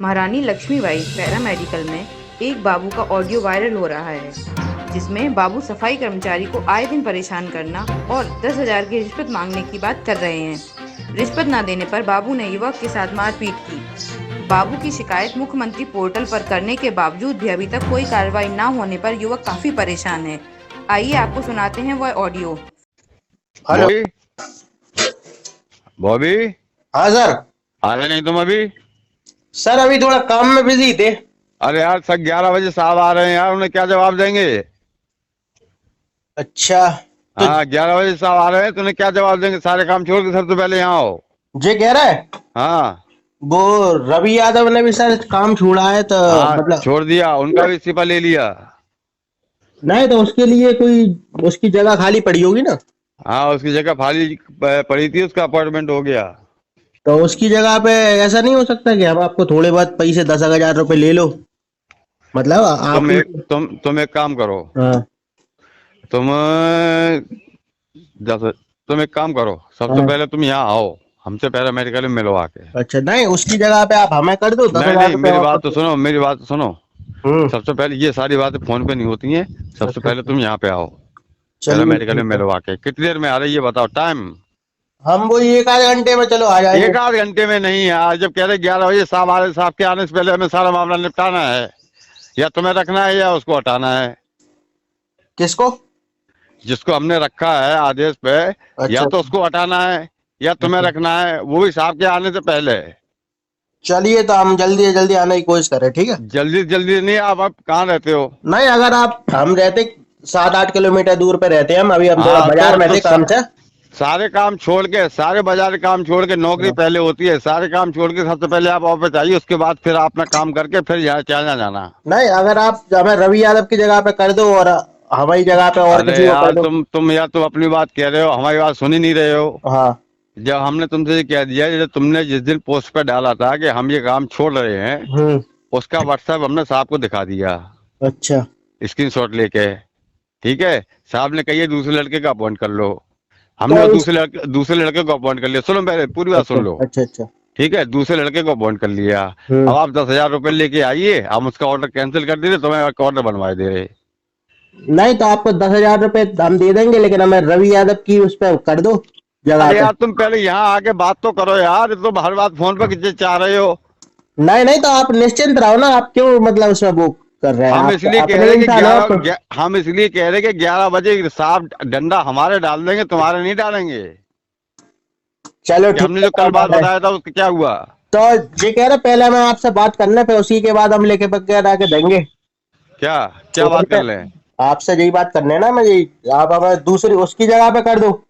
महारानी लक्ष्मीबाई पैरामेडिकल में एक बाबू का ऑडियो वायरल हो रहा है, जिसमें बाबू सफाई कर्मचारी को आए दिन परेशान करना और 10,000 की रिश्वत मांगने की बात कर रहे हैं। रिश्वत न देने पर बाबू ने युवक के साथ मारपीट की। बाबू की शिकायत मुख्यमंत्री पोर्टल पर करने के बावजूद भी अभी तक कोई कार्रवाई न होने पर युवक काफी परेशान है। आइए आपको सुनाते हैं वह ऑडियो। हेलो। बॉबी बॉबी हाँ सर। आ रहे नहीं तुम अभी? सर अभी थोड़ा काम में बिजी थे। अरे यार, सब 11 बजे साहब आ रहे हैं यार, उन्हें क्या जवाब देंगे? अच्छा तो हाँ, 11 बजे साहब आ रहे हैं तो उन्हें क्या जवाब देंगे? सारे काम छोड़ के सबसे पहले यहाँ आओ। ये कह रहा है हाँ वो रवि यादव ने भी सर काम छोड़ा है तो हाँ, मतलब छोड़ दिया, उनका भी इस्तीफा ले लिया। नहीं तो उसके लिए कोई उसकी जगह खाली पड़ी होगी ना। हाँ, उसकी जगह खाली पड़ी थी, उसका अपॉइंटमेंट हो गया। तो उसकी जगह पे ऐसा नहीं हो सकता कि हम आपको थोड़े बहुत पैसे 10,000 रुपए ले लो, मतलब आप। तुम एक काम करो। हाँ तुम जैसे तुम एक काम करो, सबसे हाँ। पहले तुम यहाँ आओ, हमसे पैरामेडिकल में मिलवा के। अच्छा नहीं, उसकी जगह पे आप हमें कर दो, दस नहीं हजार नहीं, रुपये मेरी बात तो वापस। सुनो, मेरी बात तो सुनो। हम्म। सबसे पहले ये सारी बातें फोन पे नहीं होती हैं। सबसे अच्छा पहले अच्छा। तुम यहाँ पे आओ, चलिए पैरामेडिकल में ठीक है। मिलवा के। कितनी देर में आ रही है बताओ? टाइम हम वो एक आधे घंटे में चलो आ जाएंगे। एक आध घंटे में नहीं यार, जब कह रहे 11 बजे साहब आ रहे, साहब के आने से पहले हमें सारा मामला निपटाना है। या तुम्हें रखना है या उसको हटाना है। किसको? जिसको हमने रखा है आदेश पे, या अच्छा तो उसको हटाना है या तुम्हें अच्छा। रखना है, वो भी साहब के आने से पहले। चलिए तो हम जल्दी से जल्दी आने की कोशिश करें, ठीक है। जल्दी जल्दी नहीं, आप अब कहाँ रहते हो? नहीं, अगर आप हम रहते 7-8 किलोमीटर दूर पे रहते हैं हम थोड़ा हाँ बाजार में थे काम से। सारे काम छोड़ के, सारे बाजार के काम छोड़ के, नौकरी हाँ। पहले होती है, सारे काम छोड़ के सबसे पहले आप ऑफिस आइए, उसके बाद फिर आप अपना काम करके फिर यहाँ चलना जाना। नहीं, अगर आप हमें रवि यादव की जगह पे कर दो और हमारी जगह पे और अरे किसी को कर यार, दो। तुम यार, तुम अपनी बात कह रहे हो, हमारी बात सुन ही नहीं रहे हो। हाँ। जब हमने तुमसे ये कह दिया, जब तुमने जिस दिन पोस्ट पे डाला था कि हम ये काम छोड़ रहे हैं, हम्म। उसका व्हाट्सएप हमने साहब को दिखा दिया, अच्छा स्क्रीनशॉट लेके। ठीक है, साहब ने कही दूसरे लड़के का अपॉइंट कर लो। हमने तो वो इस दूसरे लड़के को अपॉइंट कर लिया। सुनो, पहले पूरी बात अच्छा सुन लो। अच्छा अच्छा। ठीक है, दूसरे लड़के को अपॉइंट कर लिया। हम्म। अब आप 10,000 रुपये लेके आइए, हम उसका ऑर्डर कैंसिल कर दे रहे, तुम्हें ऑर्डर बनवा दे रहे। नहीं तो आपको 10,000 रुपये हम दे देंगे, लेकिन हमें रवि यादव की उस पर कर दो जगह अरे पे। यार, तुम पहले यहाँ आके बात तो करो यार, तुम हर बात फोन पर किसी चाह रहे हो। नहीं नहीं, तो आप निश्चिंत रहो ना, आप क्यों मतलब उसमें वो कर रहे हैं, हम आप इसलिए कह अपने रहे कि इंसान हो आप। 11 हम इसलिए कह रहे कि 11 बजे साहब डंडा हमारे डाल देंगे, तुम्हारे नहीं डालेंगे। चलो कि ठीक हमने है, जो तो कल आप आ बात जाए। बताया था उसका क्या हुआ? तो ये कह रहे पहले मैं आपसे बात करने पे उसी के बाद हम लेके वगैरह के देंगे। क्या क्या तो बात कर ले? आपसे यही बात करने है ना, मैं यही, आप हमें दूसरी उसकी जगह पे कर दो।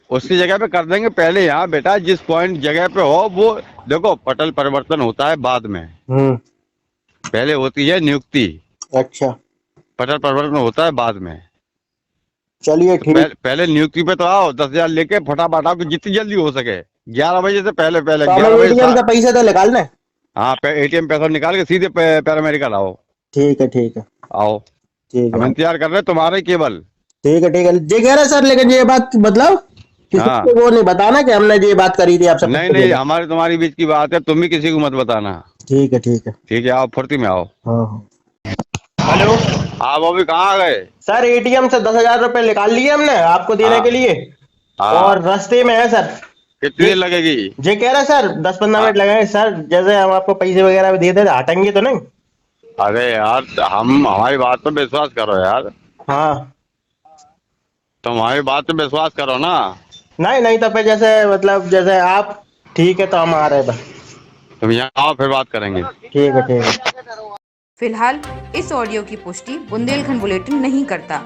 उसकी जगह पे कर देंगे। पहले यहाँ बेटा जिस पॉइंट जगह पे हो वो देखो, पटल परिवर्तन होता है बाद में, हम्म। पहले होती है नियुक्ति। अच्छा। पटल परिवर्तन होता है बाद में। चलिए तो ठीक। पहले नियुक्ति पे तो आओ, 10,000 लेके फटाफट आओ, कि जितनी जल्दी हो सके। 11 बजे से पहले पहले तो हमें 11 बजे एटीएम से पैसे तो निकालना है। हाँ, एटीएम पैसा निकाल के सीधे पैरामेडिकल आओ। ठीक है ठीक है। आओ, ठीक है हम इंतजार कर रहे हैं तुम्हारे केवल। ठीक है ठीक है। ये कह रहे सर, लेकिन ये बात मतलब किसी हाँ, को वो नहीं बताना कि हमने ये बात करी थी आपसे नहीं पैसे नहीं, देने। हमारी तुम्हारी बीच की बात है, तुम भी किसी को मत बताना। ठीक है ठीक है। ठीक है, आओ, फुर्ती में आओ। हाँ हाँ। हेलो। हाँ, वो भी कहाँ आ गए? सर एटीएम से 10,000 रुपये निकाल लिए हमने आपको देने के हाँ लिए, हाँ, और रास्ते में है सर। कितनी ये देर लगेगी? ये कह रहे सर 10-15 मिनट हाँ, लगेंगे सर, जैसे हम आपको पैसे वगैरह भी दे दे हटेंगे तो नहीं। अरे यार, हम हमारी बात पे विश्वास करो यार। हाँ। तुम हमारी बात पे विश्वास करो ना। नहीं नहीं, तो फिर जैसे मतलब जैसे आप, ठीक है तो हम आ रहे हैं बस। तुम यहाँ आओ, फिर बात करेंगे। ठीक है ठीक है। फिलहाल इस ऑडियो की पुष्टि बुंदेलखंड बुलेटिन नहीं करता।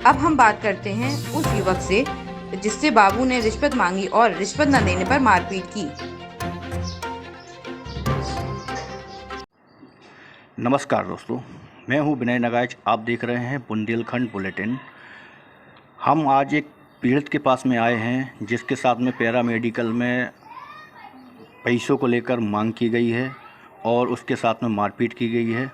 अब हम बात करते हैं उस युवक से जिससे बाबू ने रिश्वत मांगी और रिश्वत न देने पर मारपीट की। नमस्कार दोस्तों, मैं हूं विनय नगाइच। आप देख रहे हैं बुंदेलखंड बुलेटिन। हम आज एक पीड़ित के पास में आए हैं जिसके साथ में पैरामेडिकल में पैसों को लेकर मांग की गई है और उसके साथ में मारपीट की गई है,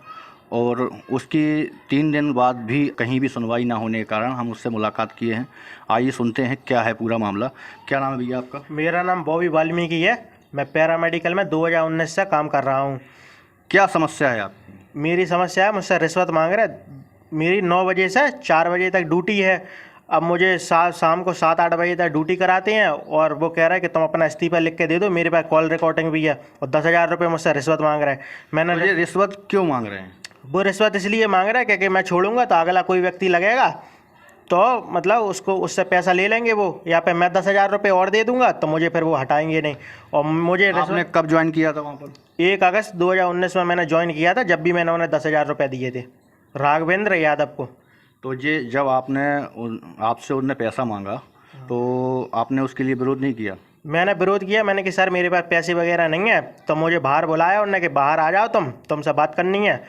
और उसकी 3 दिन बाद भी कहीं भी सुनवाई ना होने के कारण हम उससे मुलाकात किए हैं। आइए सुनते हैं क्या है पूरा मामला। क्या नाम है भैया आपका? मेरा नाम बॉबी वाल्मीकि है। मैं पैरामेडिकल में 2019 से काम कर रहा हूँ। क्या समस्या है आपकी? मेरी समस्या है, मुझसे रिश्वत मांग रहे। मेरी 9 बजे से 4 बजे तक ड्यूटी है। अब मुझे शाम को 7-8 बजे तक ड्यूटी कराते हैं और वो कह रहा है कि तुम अपना इस्तीफा लिख के दे दो। मेरे पास कॉल रिकॉर्डिंग भी है और 10,000 रुपये मुझसे रिश्वत मांग रहा है। मैंने तो ये रिश्वत क्यों मांग रहे हैं? वो रिश्वत इसलिए मांग रहा है क्योंकि मैं छोड़ूंगा तो अगला कोई व्यक्ति लगेगा तो मतलब उससे पैसा ले लेंगे वो, या फिर मैं 10,000 रुपये और दे दूंगा तो मुझे फिर वो हटाएंगे नहीं। और मुझे आपने कब ज्वाइन किया था वहाँ पर? 1 अगस्त 2019 में मैंने ज्वाइन किया था, जब भी मैंने उन्हें 10,000 रुपये दिए थे, राघवेंद्र यादव को। तो ये जब आपसे उनने पैसा मांगा तो आपने उसके लिए विरोध नहीं किया? मैंने विरोध किया, मैंने कि सर मेरे पास पैसे वगैरह नहीं है। तो मुझे बाहर बुलाया उन्होंने कि बाहर आ जाओ, तुमसे बात करनी है।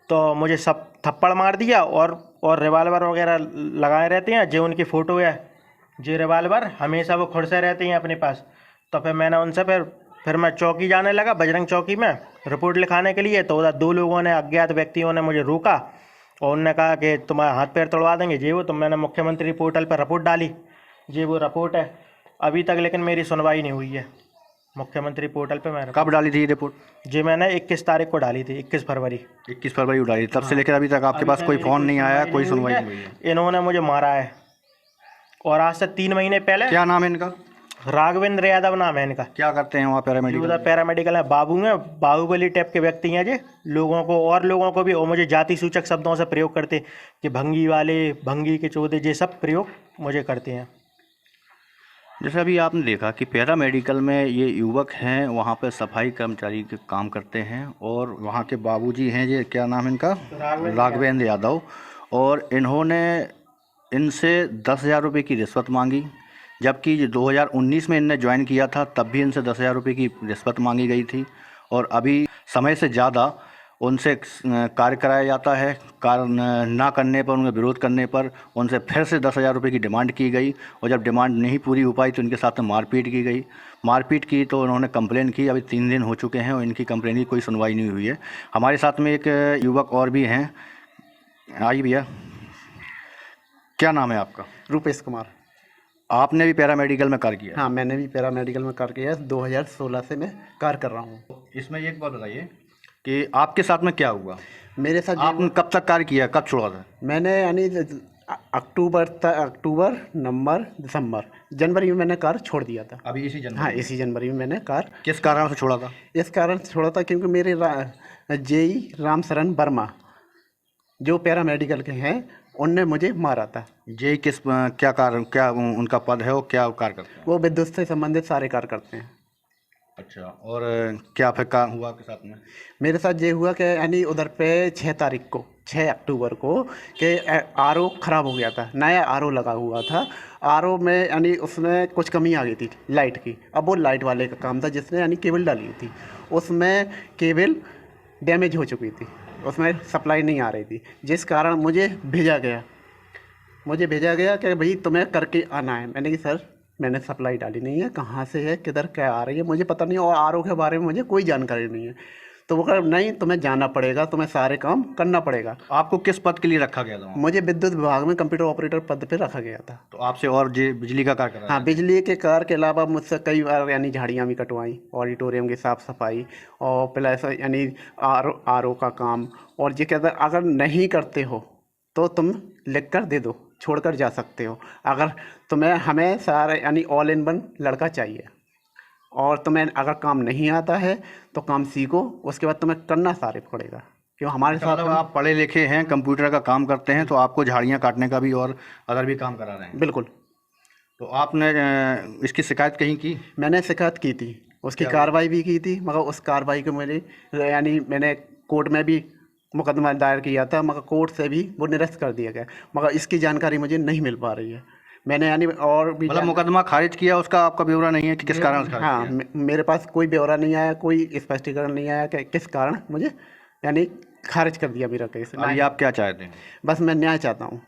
तो मुझे सब थप्पड़ मार दिया और रिवाल्वर वगैरह लगाए रहते हैं, जो उनकी फ़ोटो है, जो रिवाल्वर हमेशा वो खुद से रहते हैं अपने पास। तो फिर मैंने उनसे फिर मैं चौकी जाने लगा, बजरंग चौकी में रिपोर्ट लिखाने के लिए। तो उधर 2 लोगों ने, अज्ञात व्यक्तियों ने मुझे रोका और उन्होंने कहा कि तुम्हारा हाथ पैर तोड़वा देंगे जी वो। तो मैंने मुख्यमंत्री पोर्टल पर रिपोर्ट डाली, जी वो रिपोर्ट है अभी तक, लेकिन मेरी सुनवाई नहीं हुई है मुख्यमंत्री पोर्टल पे। मैं कब डाली थी ये रिपोर्ट? जी मैंने 21 तारीख को डाली थी, 21 फरवरी। 21 फरवरी को डाली, तब से लेकर अभी तक आपके पास कोई फ़ोन नहीं आया, कोई सुनवाई नहीं हुई है? इन्होंने मुझे मारा है और आज से 3 महीने पहले। क्या नाम है इनका? राघवेंद्र यादव नाम है इनका। क्या करते हैं वहाँ पैरामेडिकल? उधर पैरामेडिकल है, बाबू हैं, बाहुबली टाइप के व्यक्ति हैं जी। लोगों को भी और मुझे जाति सूचक शब्दों से प्रयोग करते कि भंगी वाले, भंगी के चौधे, ये सब प्रयोग मुझे करते हैं। जैसे अभी आपने देखा कि पैरामेडिकल में ये युवक हैं, वहाँ पे सफाई कर्मचारी के काम करते हैं और वहाँ के बाबूजी हैं, ये क्या नाम है इनका? राघवेंद्र यादव। और इन्होंने इनसे 10,000 रुपये की रिश्वत मांगी, जबकि 2019 में इनने ज्वाइन किया था तब भी इनसे 10,000 रुपये की रिश्वत मांगी गई थी। और अभी समय से ज़्यादा उनसे कार्य कराया जाता है, कार्य ना करने पर, उनका विरोध करने पर उनसे फिर से 10,000 रुपये की डिमांड की गई। और जब डिमांड नहीं पूरी हो पाई तो इनके साथ में मारपीट की गई। मारपीट की तो उन्होंने कंप्लेन की, अभी 3 दिन हो चुके हैं और इनकी कंप्लेन की कोई सुनवाई नहीं हुई है। हमारे साथ में एक युवक और भी हैं, आइए भैया, क्या नाम है आपका? रूपेश कुमार। आपने भी पैरामेडिकल में कार्य किया? हाँ, मैंने भी पैरामेडिकल में कार्य किया। 2016 से मैं कार्य कर रहा हूँ। इसमें एक बात बताइए कि आपके साथ में क्या हुआ? मेरे साथ आपने कब तक कार्य किया, कब छोड़ा था? मैंने यानी अक्टूबर, नवंबर, दिसंबर, जनवरी में मैंने कार्य छोड़ दिया था। अभी इसी जनवरी? हाँ, इसी जनवरी में मैंने कार्य। किस कारण से छोड़ा था? इस कारण से छोड़ा था क्योंकि मेरे जेई रामशरण वर्मा जो पैरामेडिकल के हैं उनने मुझे मारा था। जे किस क्या कारण, क्या उनका पद है और क्या कार्य करते हैं? वो विद्युत से संबंधित सारे कार्य करते हैं। अच्छा, और क्या फिर काम हुआ आपके साथ में? मेरे साथ ये हुआ कि यानी उधर पे 6 अक्टूबर को कि आरओ ख़राब हो गया था, नया आरओ लगा हुआ था। आरओ में यानी उसमें कुछ कमी आ गई थी लाइट की। अब वो लाइट वाले का काम था जिसने यानी केबल डाली थी, उसमें केबल डैमेज हो चुकी थी, उसमें सप्लाई नहीं आ रही थी, जिस कारण मुझे भेजा गया कि भाई तुम्हें करके आना है। मैंने कहा सर मैंने सप्लाई डाली नहीं है, कहाँ से है, किधर क्या आ रही है मुझे पता नहीं, और आरओ के बारे में मुझे कोई जानकारी नहीं है। तो वो कहा नहीं तुम्हें जाना पड़ेगा, तुम्हें सारे काम करना पड़ेगा। आपको किस पद के लिए रखा गया था? मुझे विद्युत विभाग में कंप्यूटर ऑपरेटर पद पे रखा गया था। तो आपसे और बिजली का कार्य करा? हाँ, बिजली के कार्य के अलावा मुझसे कई बार यानी झाड़ियाँ भी कटवाई, ऑडिटोरियम की साफ़ सफाई और प्लस यानी आरओ का काम। और ये कहता अगर नहीं करते हो तो तुम लिख कर दे दो, छोड़कर जा सकते हो। अगर हमें सारे यानी ऑल इन वन लड़का चाहिए और तुम्हें अगर काम नहीं आता है तो काम सीखो, उसके बाद तुम्हें करना सारे पड़ेगा। क्यों हमारे साथ मतलब आप पढ़े लिखे हैं, कंप्यूटर का काम करते हैं, तो आपको झाड़ियाँ काटने का भी और अदर भी काम करा रहे हैं? बिल्कुल। तो आपने इसकी शिकायत कहीं की? मैंने शिकायत की थी, उसकी कार्रवाई भी की थी, मगर उस कार्रवाई को मैंने कोर्ट में भी मुकदमा दायर किया था, मगर कोर्ट से भी वो निरस्त कर दिया गया। मगर इसकी जानकारी मुझे नहीं मिल पा रही है। मैंने यानी और भी मतलब मुकदमा खारिज किया, उसका आपका ब्यौरा नहीं है कि किस कारण से? हाँ, मेरे पास कोई ब्यौरा नहीं आया, कोई स्पष्टीकरण नहीं आया कि किस कारण मुझे यानी खारिज कर दिया मेरा केस। अभी आप क्या चाहते हैं? बस मैं न्याय चाहता हूँ,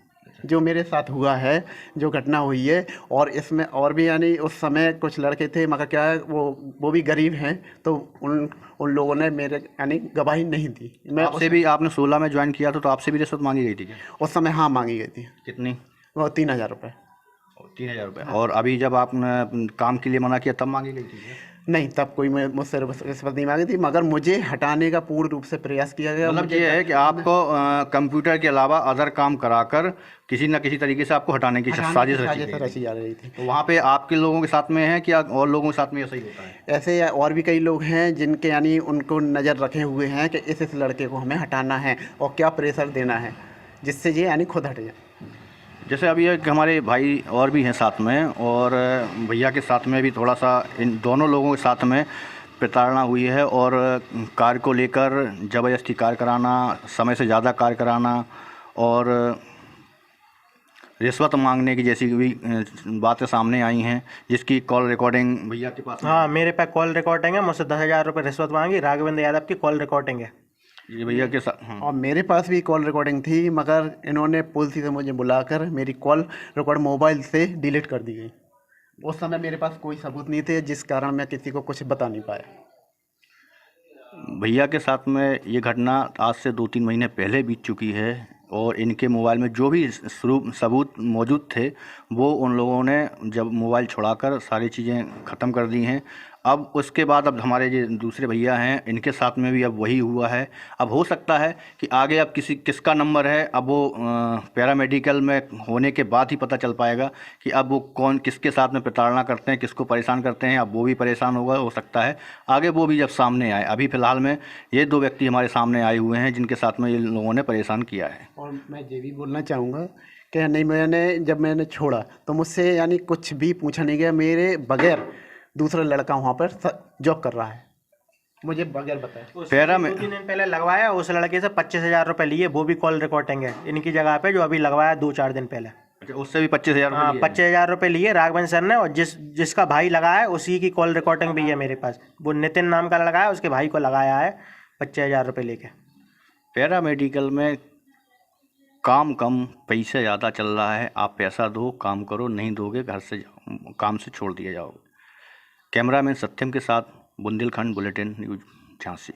जो मेरे साथ हुआ है, जो घटना हुई है। और इसमें और भी यानी उस समय कुछ लड़के थे, मगर क्या है वो भी गरीब हैं, तो उन लोगों ने मेरे यानी गवाही नहीं दी। मैं आपसे भी, आपने 16 में ज्वाइन किया था तो आपसे भी रिश्वत मांगी गई थी क्या? उस समय हाँ मांगी गई थी। कितनी? वो 3,000 रुपये। 3,000 रुपये। और अभी जब आपने काम के लिए मना किया तब मांगी गई थी? नहीं, तब कोई मुझसे रिश्वत नहीं मांगी थी, मगर मुझे हटाने का पूर्ण रूप से प्रयास किया गया। मतलब ये है कि आपको कंप्यूटर के अलावा अदर काम कराकर किसी न किसी तरीके से आपको हटाने की साजिश रची गई थी। रची जा रही थी। तो वहाँ पे आपके लोगों के साथ में है कि और लोगों के साथ में ऐसा ही होता है? ऐसे और भी कई लोग हैं जिनके यानी उनको नज़र रखे हुए हैं कि इस लड़के को हमें हटाना है और क्या प्रेशर देना है जिससे ये यानी खुद हट जाए। जैसे अभी एक हमारे भाई और भी हैं साथ में, और भैया के साथ में भी थोड़ा सा इन दोनों लोगों के साथ में प्रताड़ना हुई है, और कार को लेकर ज़बरदस्ती कार कराना, समय से ज़्यादा कार कराना और रिश्वत मांगने की जैसी भी बातें सामने आई हैं, जिसकी कॉल रिकॉर्डिंग भैया के पास हाँ, मेरे पास कॉल रिकॉर्डिंग है। मुझसे 10,000 रुपये रिश्वत मांगी, राघवेंद्र यादव की कॉल रिकॉर्डिंग है। ये भैया के साथ। और मेरे पास भी कॉल रिकॉर्डिंग थी, मगर इन्होंने पुलिस से मुझे बुलाकर मेरी कॉल रिकॉर्ड मोबाइल से डिलीट कर दी गई। उस समय मेरे पास कोई सबूत नहीं थे, जिस कारण मैं किसी को कुछ बता नहीं पाया। भैया के साथ में ये घटना आज से 2-3 महीने पहले बीत चुकी है, और इनके मोबाइल में जो भी सबूत मौजूद थे वो उन लोगों ने जब मोबाइल छुड़ाकर सारी चीज़ें ख़त्म कर दी हैं। अब उसके बाद अब हमारे जो दूसरे भैया हैं इनके साथ में भी अब वही हुआ है। अब हो सकता है कि आगे अब किसका नंबर है, अब वो पैरामेडिकल में होने के बाद ही पता चल पाएगा कि अब वो कौन किसके साथ में प्रताड़ना करते हैं, किसको परेशान करते हैं। अब वो भी परेशान होगा, हो सकता है आगे वो भी जब सामने आए। अभी फ़िलहाल में ये 2 व्यक्ति हमारे सामने आए हुए हैं जिनके साथ में ये लोगों ने परेशान किया है। और मैं ये भी बोलना चाहूँगा कि नहीं, जब मैंने छोड़ा तो मुझसे यानी कुछ भी पूछा नहीं गया। मेरे बगैर दूसरा लड़का वहाँ पर जॉब कर रहा है, मुझे बगैर बताए। पैरा में 2-3 दिन पहले लगवाया, उस लड़के से 25,000 रुपये लिए, वो भी कॉल रिकॉर्डिंग है इनकी जगह पे, जो अभी लगवाया 2-4 दिन पहले। अच्छा, उससे भी 25,000 हाँ, 25,000 रुपये लिए राघवेंद्र सर ने, और जिसका भाई लगाया उसी की कॉल रिकॉर्डिंग भी है मेरे पास। वो नितिन नाम का लगाया, उसके भाई को लगाया है 25,000 रुपये लेके। पैरामेडिकल में काम कम, पैसे ज़्यादा चल रहा है। आप पैसा दो, काम करो, नहीं दोगे घर से काम से छोड़ दिए जाओगे। कैमरामैन सत्यम के साथ बुंदेलखंड बुलेटिन न्यूज़ झांसी।